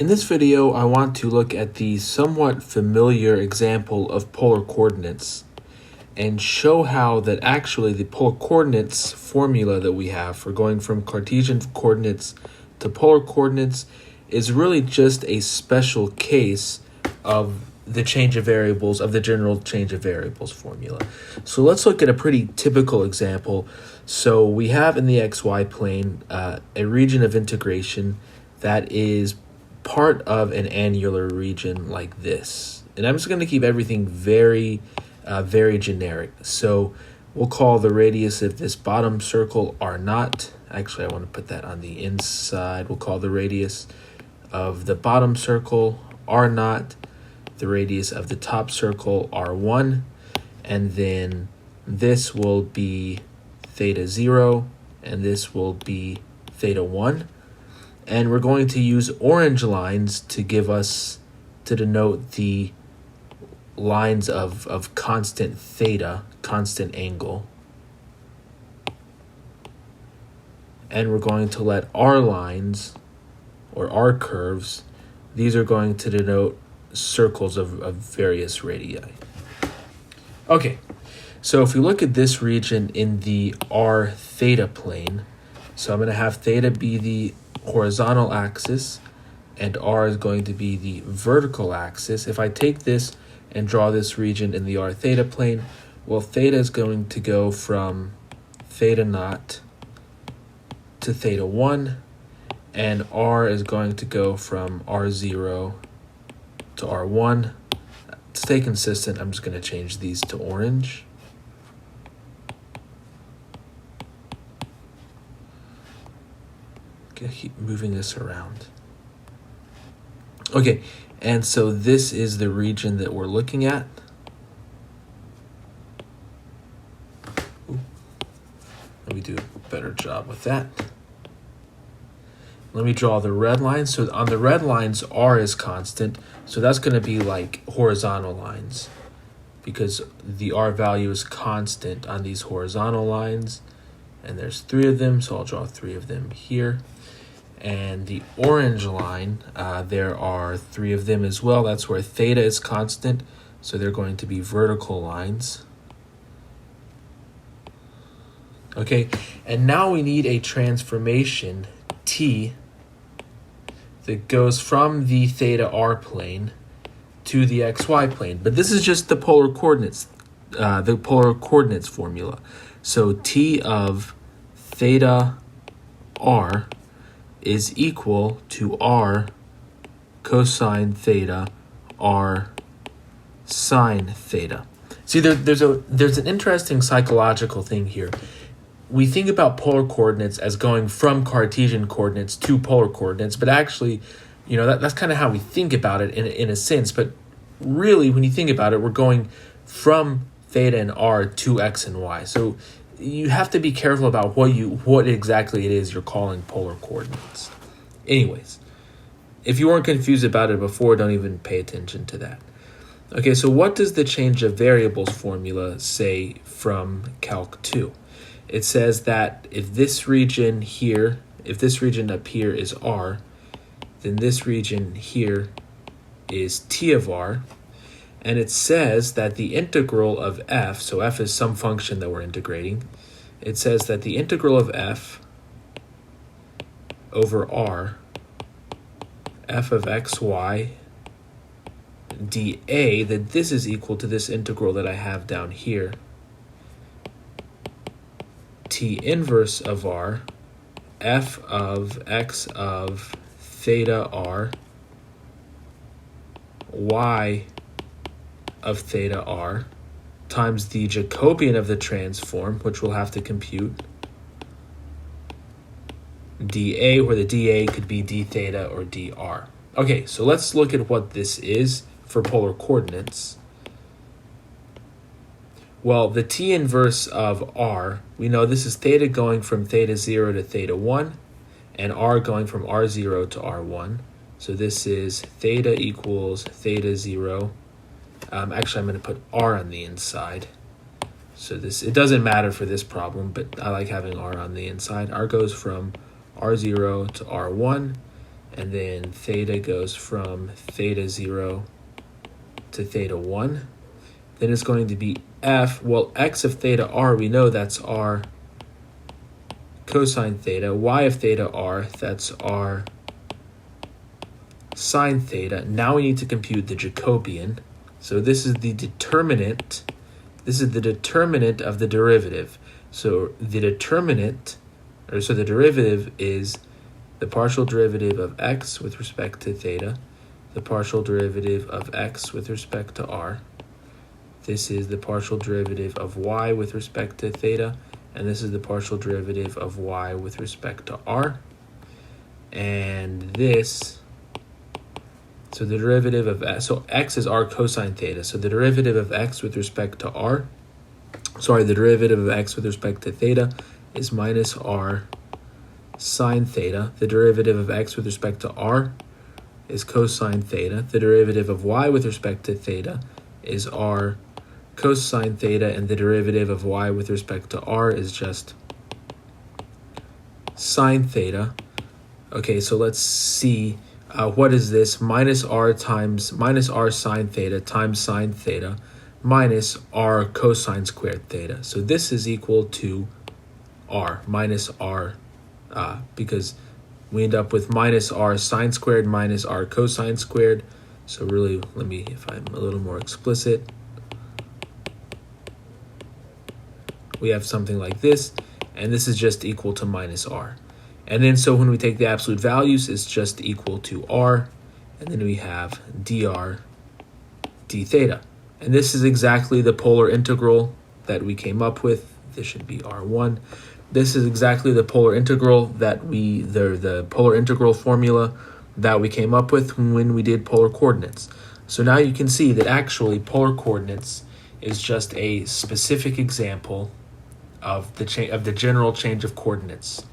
In this video, I want to look at the somewhat familiar example of polar coordinates and show how that actually the polar coordinates formula that we have for going from Cartesian coordinates to polar coordinates is really just a special case of the change of variables, of the general change of variables formula. So let's look at a pretty typical example. So we have in the xy plane a region of integration that is part of an annular region like this. And I'm just going to keep everything very generic. So we'll call the radius of this bottom circle R0. Actually, I want to put that on the inside. We'll call the radius of the bottom circle R0, the radius of the top circle R1, and then this will be theta 0, and this will be theta 1. And we're going to use orange lines to denote the lines of constant theta, constant angle. And we're going to let our lines, or our curves, these are going to denote circles of various radii. Okay, so if we look at this region in the r theta plane, so I'm going to have theta be the horizontal axis and r is going to be the vertical axis. If I take this and draw this region in the r theta plane, well, theta is going to go from theta 0 to theta 1, and r is going to go from r0 to r1. To stay consistent, I'm just going to change these to orange. Keep moving this around. Okay, and so this is the region that we're looking at. Ooh, let me do a better job with that. Let me draw the red line. So on the red lines, R is constant. So that's going to be like horizontal lines because the R value is constant on these horizontal lines. And there's 3 of them, so I'll draw 3 of them here. And the orange line, there are 3 of them as well. That's where theta is constant, so they're going to be vertical lines. Okay, and now we need a transformation, T, that goes from the theta r plane to the xy plane. But this is just the polar coordinates formula. So T of theta r is equal to r cosine theta r sine theta. See, there's an interesting psychological thing here. We think about polar coordinates as going from Cartesian coordinates to polar coordinates, but actually, that's kind of how we think about it in a sense. But really, when you think about it, we're going from theta and r to x and y. So you have to be careful about what exactly it is you're calling polar coordinates. Anyways, if you weren't confused about it before, don't even pay attention to that. Okay, so what does the change of variables formula say from Calc 2? It says that if this region up here is r, then this region here is t of r. And it says that the integral of f, so f is some function that we're integrating, it says that the integral of f over r, f of xy dA, that this is equal to this integral that I have down here, t inverse of r, f of x of theta r, y of theta r, times the Jacobian of the transform, which we'll have to compute, dA, where the dA could be d theta or dr. Okay, so let's look at what this is for polar coordinates. Well, the t inverse of r, we know this is theta going from theta 0 to theta 1, and r going from r0 to r1. So this is theta equals theta 0. Actually, I'm going to put r on the inside. So it doesn't matter for this problem, but I like having r on the inside. R goes from r0 to r1, and then theta goes from theta 0 to theta 1. Then it's going to be f, well, x of theta r, we know that's r cosine theta. Y of theta r, that's r sine theta. Now we need to compute the Jacobian. So this is the determinant. This is the determinant of the derivative. So the derivative is the partial derivative of x with respect to theta, the partial derivative of x with respect to r. This is the partial derivative of y with respect to theta, and this is the partial derivative of y with respect to r. And this, so the derivative of, so x is r cosine theta. So the derivative of x with respect to r, the derivative of x with respect to theta is minus r sine theta. The derivative of x with respect to r is cosine theta. The derivative of y with respect to theta is r cosine theta, and the derivative of y with respect to r is just sine theta. Okay, so let's see, what is this? Minus r sine theta times sine theta minus r cosine squared theta. So this is equal to r minus r, because we end up with minus r sine squared minus r cosine squared. So really, let me, if I'm a little more explicit, we have something like this, and this is just equal to minus r. And then so when we take the absolute values, it's just equal to r, and then we have dr d theta. And this is exactly the polar integral that we came up with. This should be r1. This is exactly the polar integral that the polar integral formula that we came up with when we did polar coordinates. So now you can see that actually polar coordinates is just a specific example of the general change of coordinates.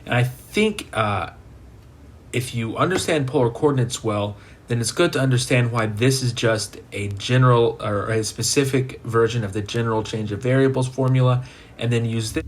And I think if you understand polar coordinates well, then it's good to understand why this is just a general or a specific version of the general change of variables formula, and then use this